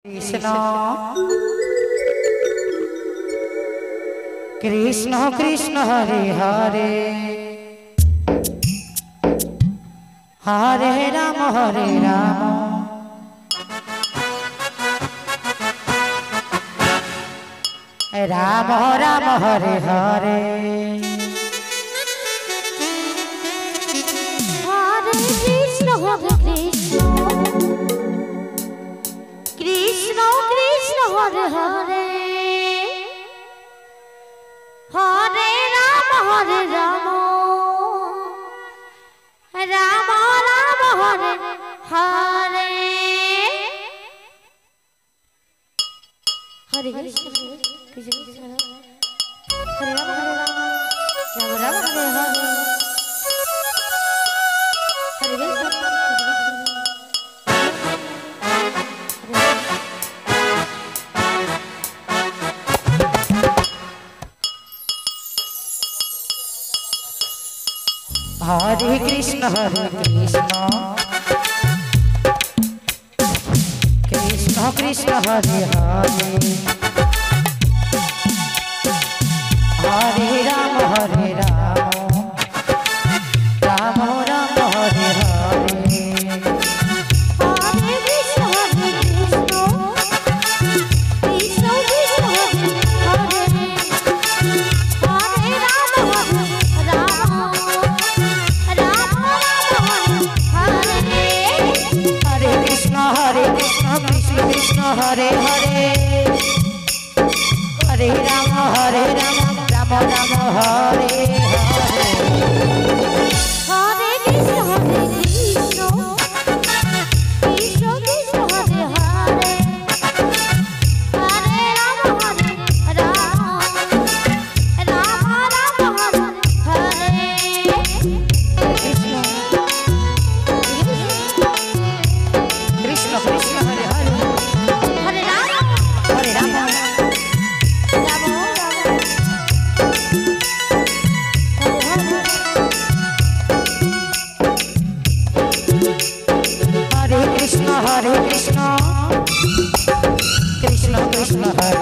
Krishna Krishna Krishna Hare Hare Hare Ram Ram Ram Hare Hare Krishna Krishna Hare Hare Hare Ram Ram Ram Hare Hare Hare Krishna Krishna Krishna Hare Ram Ram Ram Hare Hare Hare Krishna Hare Krishna Krishna Krishna Hare Hare Hare Ram Ram Ram Hare Hare Hare Krishna Krishna Krishna Hare Hare Ram Hare Krishna Krishna Krishna Hare Hare Hare Ram Ram Ram Hare Hare Hare Krishna Krishna Krishna Hare Hare Hare Ram Ram Hare Krishna Krishna Krishna Hare Hare Hare Ram Hare Krishna Krishna Krishna Hare